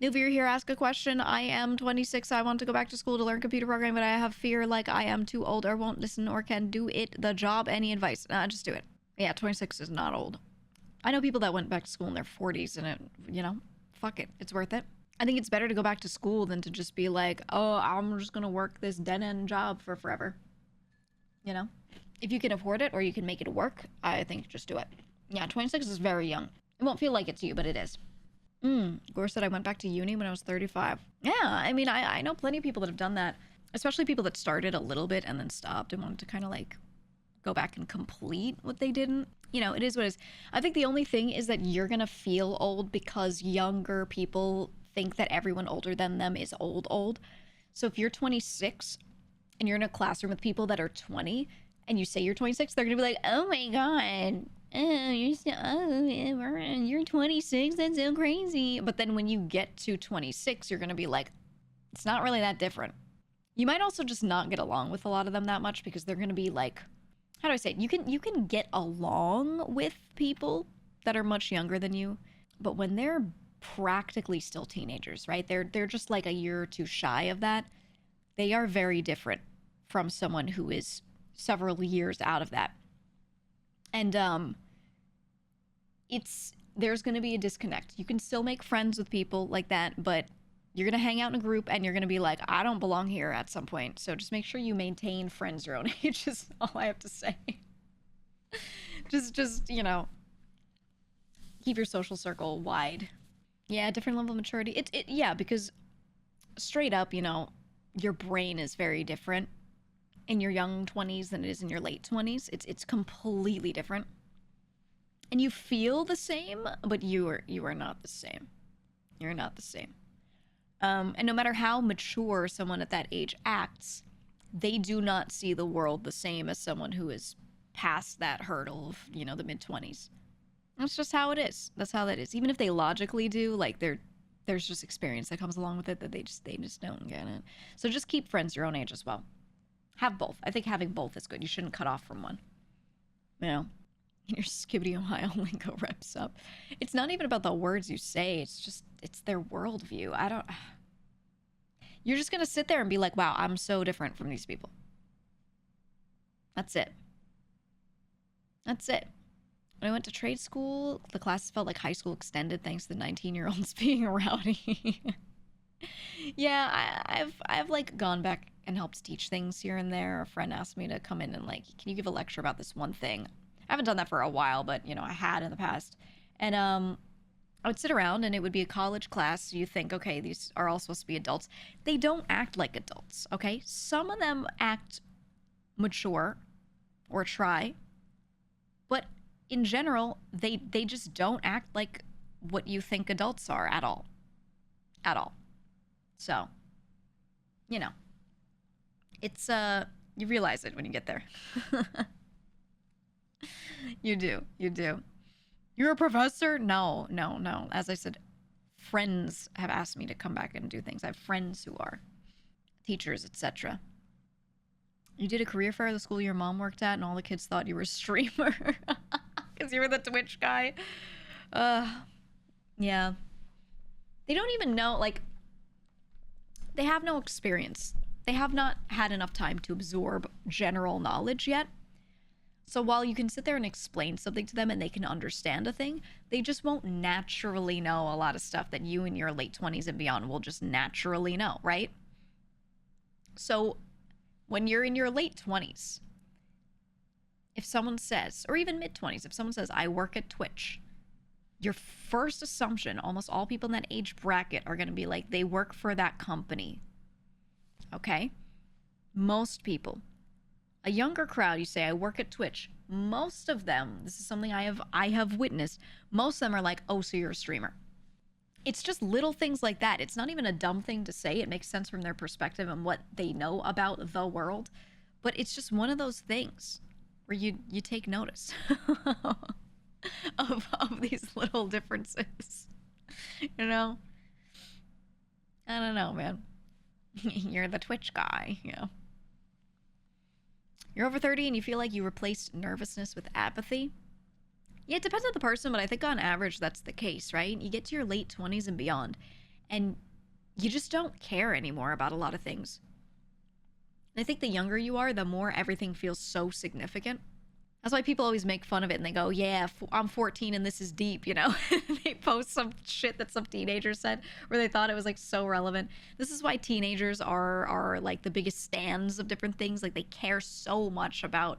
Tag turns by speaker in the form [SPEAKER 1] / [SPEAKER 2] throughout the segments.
[SPEAKER 1] If you're here, ask a question. I am 26. I want to go back to school to learn computer programming, but I have fear like I am too old or won't listen or can do it. The job, any advice? Just do it. Yeah, 26 is not old. I know people that went back to school in their 40s and it, you know, fuck it. It's worth it. I think it's better to go back to school than to just be like, oh, I'm just going to work this dead-end job for forever. You know? If you can afford it or you can make it work, I think just do it. Yeah, 26 is very young. It won't feel like it to you, but it is. Gore said I went back to uni when I was 35. Yeah, I mean, I know plenty of people that have done that, especially people that started a little bit and then stopped and wanted to kind of like go back and complete what they didn't. You know, it is what it is. I think the only thing is that you're going to feel old because younger people think that everyone older than them is old. So if you're 26 and you're in a classroom with people that are 20 and you say you're 26, they're going to be like, oh my God. Oh, you're 26, that's so crazy. But then when you get to 26, you're going to be like, it's not really that different. You might also just not get along with a lot of them that much because they're going to be like, how do I say it? You can get along with people that are much younger than you, but when they're practically still teenagers, right? They're just like a year or two shy of that. They are very different from someone who is several years out of that. And there's going to be a disconnect. You can still make friends with people like that, but you're going to hang out in a group and you're going to be like, I don't belong here at some point. So just make sure you maintain friends your own age is all I have to say. just, you know, keep your social circle wide. Yeah, different level of maturity. Yeah, because straight up, you know, your brain is very different in your young 20s than it is in your late 20s. It's completely different. And you feel the same, but you are not the same. You're not the same. And no matter how mature someone at that age acts, they do not see the world the same as someone who is past that hurdle of, you know, the mid-20s. That's just how it is. That's how that is. Even if they logically do, like, there's just experience that comes along with it that they just don't get it. So just keep friends your own age as well. Have both. I think having both is good. You shouldn't cut off from one. You know? Your Skibbity Ohio lingo reps up. It's not even about the words you say. It's their worldview. You're just going to sit there and be like, wow, I'm so different from these people. That's it. That's it. When I went to trade school, the classes felt like high school extended thanks to the 19-year-olds being rowdy. Yeah, I've like gone back and helped teach things here and there. A friend asked me to come in and like, can you give a lecture about this one thing? I haven't done that for a while, but you know, I had in the past. And I would sit around and it would be a college class. So you think, okay, these are all supposed to be adults. They don't act like adults, okay? Some of them act mature or try, but in general, they just don't act like what you think adults are at all. At all. So, you know, it's, you realize it when you get there. You do. You're a professor? No. As I said, friends have asked me to come back and do things. I have friends who are teachers, etc. You did a career fair at the school your mom worked at and all the kids thought you were a streamer. Because you were the Twitch guy. Yeah. They don't even know, like, they have no experience. They have not had enough time to absorb general knowledge yet. So while you can sit there and explain something to them and they can understand a thing, they just won't naturally know a lot of stuff that you in your late 20s and beyond will just naturally know, right? So when you're in your late 20s, if someone says, or even mid-20s, if someone says, I work at Twitch, your first assumption, almost all people in that age bracket are going to be like, they work for that company. Okay? Most people. A younger crowd, you say, I work at Twitch. Most of them, this is something I have witnessed, most of them are like, oh, so you're a streamer. It's just little things like that. It's not even a dumb thing to say. It makes sense from their perspective and what they know about the world. But it's just one of those things where you take notice of these little differences. You know? I don't know, man. You're the Twitch guy, you know. You're over 30 and you feel like you replaced nervousness with apathy. Yeah, it depends on the person, but I think on average that's the case, right? You get to your late 20s and beyond, and you just don't care anymore about a lot of things. And I think the younger you are, the more everything feels so significant. That's why people always make fun of it and they go, yeah, I'm 14 and this is deep, you know? They post some shit that some teenager said where they thought it was like so relevant. This is why teenagers are like the biggest stands of different things. Like they care so much about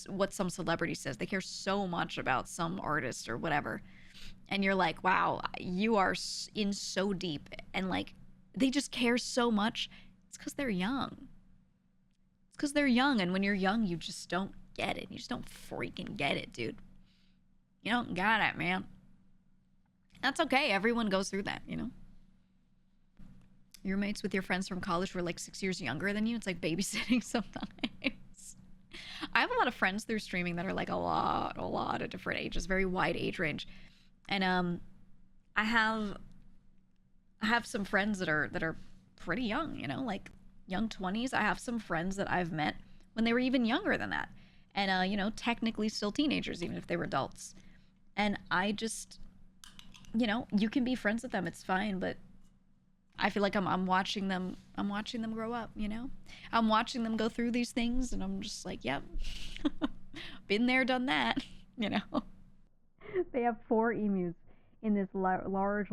[SPEAKER 1] what some celebrity says. They care so much about some artist or whatever. And you're like, wow, you are in so deep. And like, they just care so much. It's because they're young. It's because they're young. And when you're young, you just don't get it. You just don't freaking get it, dude. You don't got it, man. That's okay. Everyone goes through that, you know? Your roommates with your friends from college who are like 6 years younger than you. It's like babysitting sometimes. I have a lot of friends through streaming that are like a lot of different ages, very wide age range. And I have some friends that are pretty young, you know, like young 20s. I have some friends that I've met when they were even younger than that. And, you know, technically still teenagers, even if they were adults. And I just, you know, you can be friends with them. It's fine. But I feel like I'm watching them grow up, you know? I'm watching them go through these things. And I'm just like, yep, been there, done that, you know? They have 4 emus in this large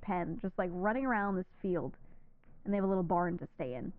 [SPEAKER 1] pen, just like running around this field. And they have a little barn to stay in.